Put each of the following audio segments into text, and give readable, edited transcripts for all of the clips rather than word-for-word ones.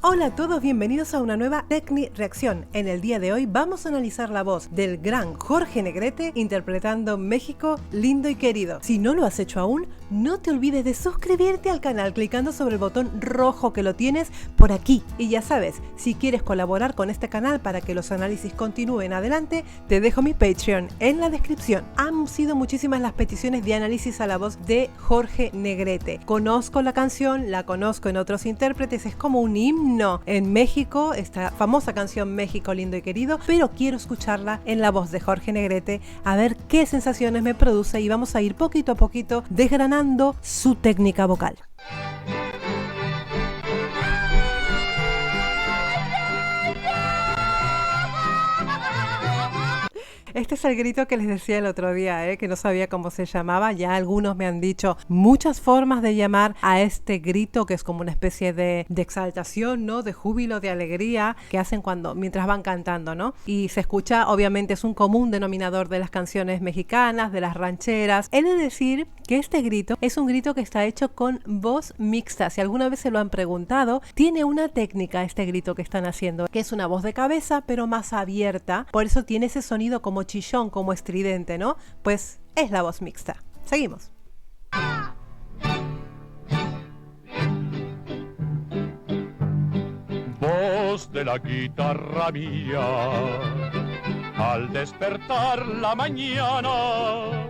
Hola a todos, bienvenidos a una nueva Tecni Reacción. En el día de hoy vamos a analizar la voz del gran Jorge Negrete interpretando México lindo y querido. Si no lo has hecho aún, no te olvides de suscribirte al canal clicando sobre el botón rojo que lo tienes por aquí. Y ya sabes, si quieres colaborar con este canal para que los análisis continúen adelante, te dejo mi Patreon en la descripción. Han sido muchísimas las peticiones de análisis a la voz de Jorge Negrete. Conozco la canción, la conozco en otros intérpretes, es como un himno en México, esta famosa canción México lindo y querido, pero quiero escucharla en la voz de Jorge Negrete, a ver qué sensaciones me produce y vamos a ir poquito a poquito desgranando su técnica vocal. Este es el grito que les decía el otro día, que no sabía cómo se llamaba. Ya algunos me han dicho muchas formas de llamar a este grito, que es como una especie de exaltación, ¿no? De júbilo, de alegría, que hacen mientras van cantando, ¿no? Y se escucha, obviamente es un común denominador de las canciones mexicanas, de las rancheras. He de decir que este grito es un grito que está hecho con voz mixta. Si alguna vez se lo han preguntado, tiene una técnica este grito que están haciendo, que es una voz de cabeza, pero más abierta. Por eso tiene ese sonido como chillón, como estridente, ¿no? Pues es la voz mixta. Seguimos. Voz de la guitarra mía, al despertar la mañana,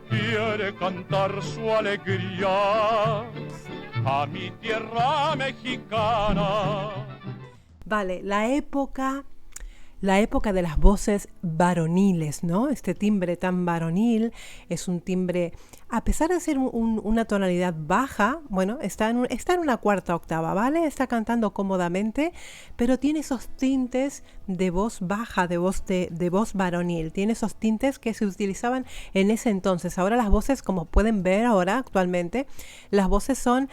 quiere cantar su alegría a mi tierra mexicana. Vale, la época de las voces varoniles, ¿no? Este timbre tan varonil es un timbre, a pesar de ser una tonalidad baja, bueno, está en una cuarta octava, ¿vale? Está cantando cómodamente, pero tiene esos tintes de voz baja, de voz varonil. Tiene esos tintes que se utilizaban en ese entonces. Ahora las voces, como pueden ver ahora actualmente, las voces son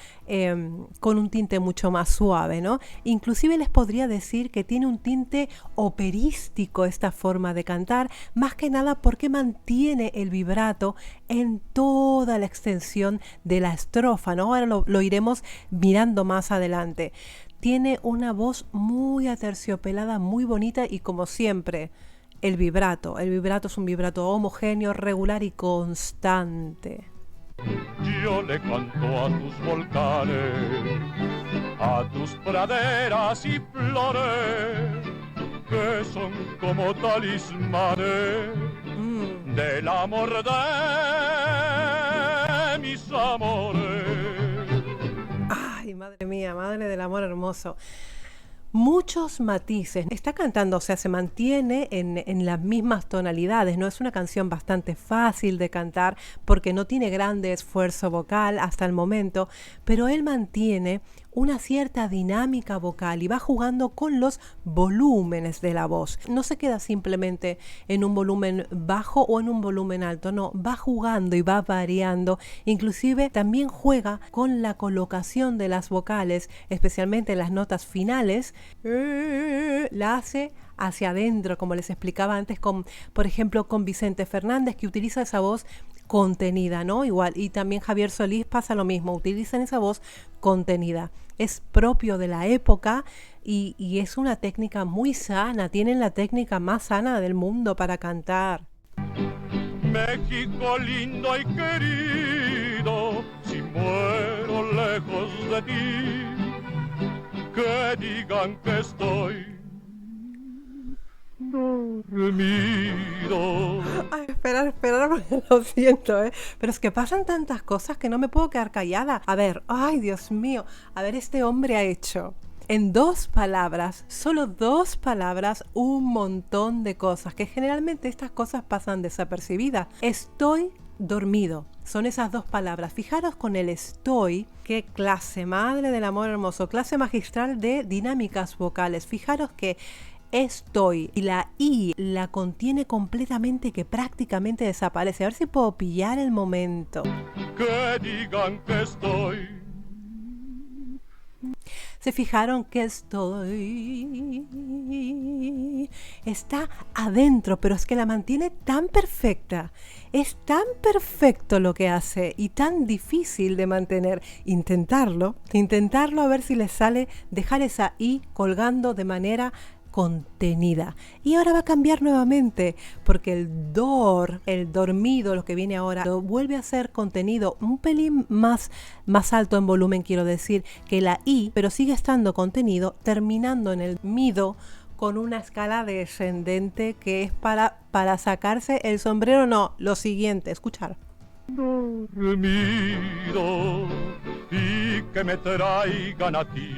con un tinte mucho más suave, ¿no? Inclusive les podría decir que tiene un tinte operístico esta forma de cantar, más que nada porque mantiene el vibrato en toda la extensión de la estrofa, ¿no? Ahora lo iremos mirando más adelante. Tiene una voz muy aterciopelada, muy bonita y, como siempre, el vibrato es un vibrato homogéneo, regular y constante. Yo le canto a tus volcanes, a tus praderas y flores, que son como talismanes del amor de mis amores. Ay, madre mía, madre del amor hermoso. Muchos matices. Está cantando, o sea, se mantiene en las mismas tonalidades. No es una canción bastante fácil de cantar porque no tiene grande esfuerzo vocal hasta el momento, pero él mantiene una cierta dinámica vocal y va jugando con los volúmenes de la voz. No se queda simplemente en un volumen bajo o en un volumen alto, no, va jugando y va variando. Inclusive también juega con la colocación de las vocales, especialmente las notas finales. La hace hacia adentro, como les explicaba antes, por ejemplo, con Vicente Fernández, que utiliza esa voz contenida, ¿no? Igual, y también Javier Solís pasa lo mismo, utilizan esa voz contenida. Es propio de la época y es una técnica muy sana, tienen la técnica más sana del mundo para cantar. México lindo y querido, si muero lejos de ti, que digan que estoy dormido. Ay, esperar, porque lo siento, pero es que pasan tantas cosas que no me puedo quedar callada. A ver, ay, Dios mío, a ver, este hombre ha hecho en 2 palabras, solo 2 palabras, un montón de cosas, que generalmente estas cosas pasan desapercibidas. Estoy dormido, son esas 2 palabras. Fijaros con el estoy, qué clase, madre del amor hermoso, clase magistral de dinámicas vocales. Fijaros que estoy y la I la contiene completamente, que prácticamente desaparece. A ver si puedo pillar el momento. Que digan que estoy. Se fijaron que está adentro, pero es que la mantiene tan perfecta. Es tan perfecto lo que hace y tan difícil de mantener. Intentarlo a ver si les sale dejar esa I colgando de manera contenida. Y ahora va a cambiar nuevamente, porque el dormido, lo que viene ahora, lo vuelve a ser contenido un pelín más alto en volumen, quiero decir, que la I, pero sigue estando contenido, terminando en el mido con una escala descendente que es para sacarse el sombrero. No, lo siguiente, escuchar. Dormido y que me traigan a ti,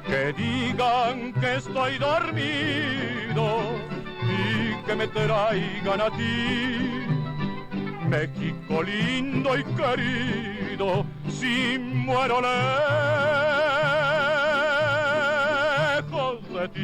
que digan que estoy dormido y que me traigan a ti, México lindo y querido, si muero lejos de ti.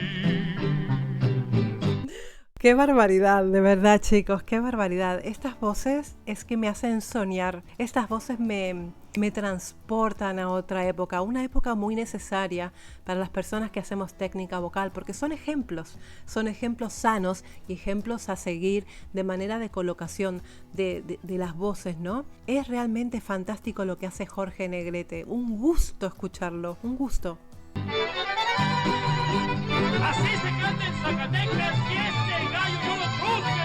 Qué barbaridad, de verdad, chicos, qué barbaridad. Estas voces es que me hacen soñar. Estas voces me transportan a otra época, una época muy necesaria para las personas que hacemos técnica vocal, porque son ejemplos sanos y ejemplos a seguir de manera de colocación de las voces, ¿no? Es realmente fantástico lo que hace Jorge Negrete. Un gusto escucharlo, un gusto. Así se canta en Zacatecas y este gallo yo lo juzgue.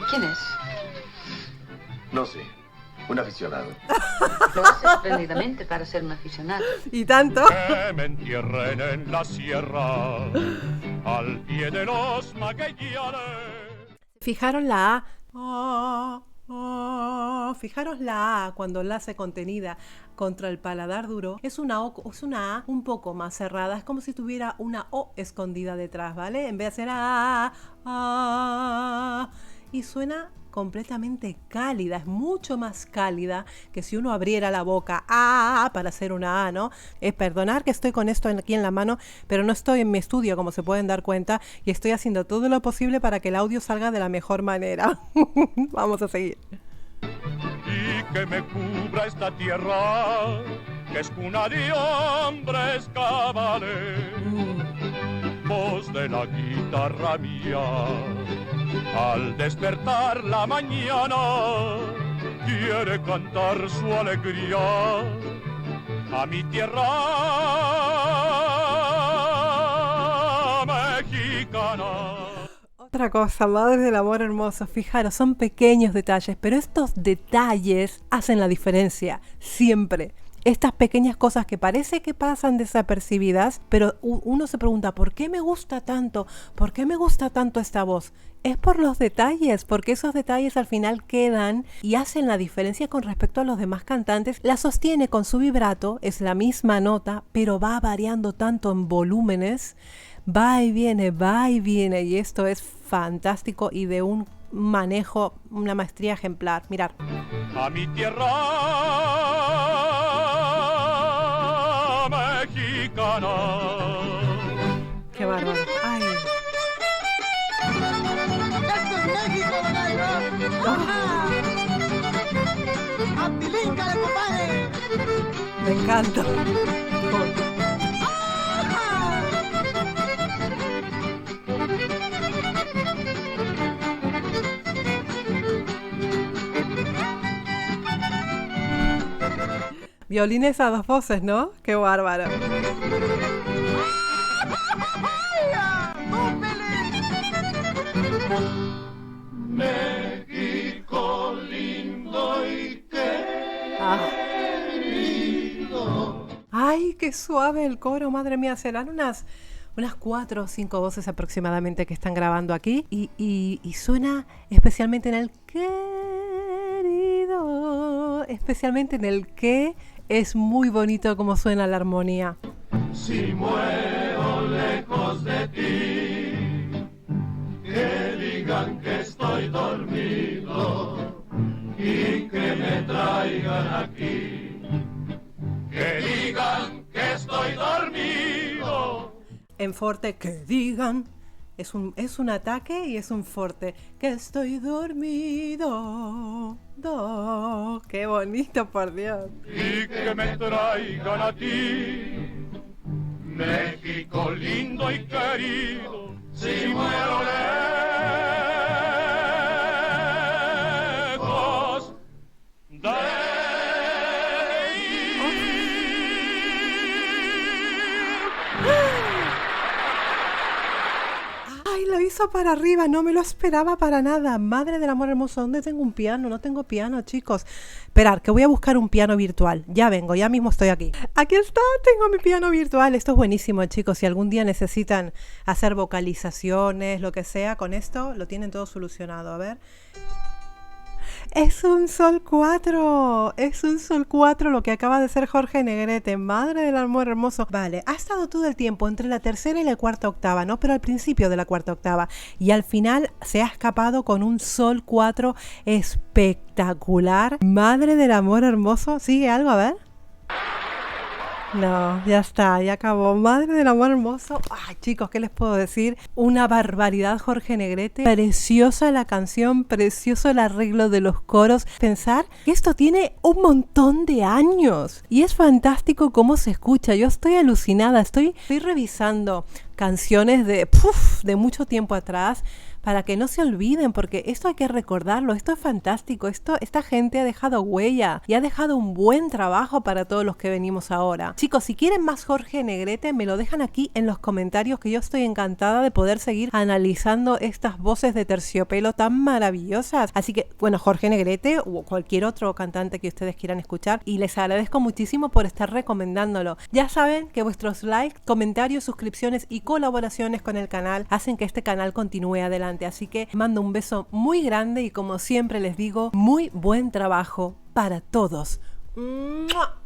¿Quién es? No sé, un aficionado. Lo hace espléndidamente para ser un aficionado. ¿Y tanto? Que me entierren en la sierra, al pie de los Magallanes. Fijaron la A. Fijaros la A cuando la hace contenida contra el paladar duro. Es una A un poco más cerrada. Es como si tuviera una O escondida detrás, ¿vale? En vez de hacer A. Y suena completamente cálida, es mucho más cálida que si uno abriera la boca para hacer una A, ¿no? Perdonar que estoy con esto aquí en la mano, pero no estoy en mi estudio, como se pueden dar cuenta, y estoy haciendo todo lo posible para que el audio salga de la mejor manera. Vamos a seguir. Y que me cubra esta tierra, que es cuna de hombres cabales, voz de la guitarra mía. Al despertar la mañana, quiere cantar su alegría a mi tierra mexicana. Otra cosa, madres del amor hermoso, fijaros, son pequeños detalles, pero estos detalles hacen la diferencia, siempre. Estas pequeñas cosas que parece que pasan desapercibidas, pero uno se pregunta, ¿por qué me gusta tanto? ¿Por qué me gusta tanto esta voz? Es por los detalles, porque esos detalles al final quedan y hacen la diferencia con respecto a los demás cantantes. La sostiene con su vibrato, es la misma nota, pero va variando tanto en volúmenes, va y viene, y esto es fantástico y de un manejo, una maestría ejemplar. Mirad. A mi tierra mexicana. Qué bárbaro. Ay. ¡Esto es México, ¡Apilíncale, compadre! Me encanta. Violines a dos voces, ¿no? ¡Qué bárbaro! México lindo y querido. ¡Ay, qué suave el coro! Madre mía, serán unas 4 o 5 voces aproximadamente que están grabando aquí y suena especialmente en el querido, especialmente en el que es muy bonito como suena la armonía. Si muero lejos de ti, que digan que estoy dormido y que me traigan aquí, que digan que estoy dormido. En forte, que digan Es un ataque y es un fuerte. Que estoy dormido. Qué bonito, por Dios. Y que me traigan a ti, México lindo y querido, si muero lejos de Ay, lo hizo para arriba, no me lo esperaba para nada. Madre del amor hermoso, ¿dónde tengo un piano? No tengo piano, chicos. Esperar, que voy a buscar un piano virtual. Ya vengo, ya mismo estoy aquí. Aquí está, tengo mi piano virtual. Esto es buenísimo, chicos. Si algún día necesitan hacer vocalizaciones, lo que sea, con esto lo tienen todo solucionado. A ver. Es un sol 4, es un sol 4 lo que acaba de ser Jorge Negrete, madre del amor hermoso. Vale, ha estado todo el tiempo entre la tercera y la cuarta octava, ¿no? Pero al principio de la cuarta octava. Y al final se ha escapado con un sol 4 espectacular. Madre del amor hermoso. ¿Sigue algo? A ver. No, ya está, ya acabó. Madre del amor hermoso. Ay, chicos, ¿qué les puedo decir? Una barbaridad, Jorge Negrete. Preciosa la canción, precioso el arreglo de los coros. Pensar que esto tiene un montón de años y es fantástico cómo se escucha. Yo estoy alucinada, estoy revisando canciones de mucho tiempo atrás para que no se olviden, porque esto hay que recordarlo, esto es fantástico, esta gente ha dejado huella y ha dejado un buen trabajo para todos los que venimos ahora. Chicos, si quieren más Jorge Negrete, me lo dejan aquí en los comentarios, que yo estoy encantada de poder seguir analizando estas voces de terciopelo tan maravillosas. Así que, bueno, Jorge Negrete o cualquier otro cantante que ustedes quieran escuchar, y les agradezco muchísimo por estar recomendándolo. Ya saben que vuestros likes, comentarios, suscripciones y colaboraciones con el canal hacen que este canal continúe adelante. Así que mando un beso muy grande y, como siempre les digo, muy buen trabajo para todos. ¡Mua!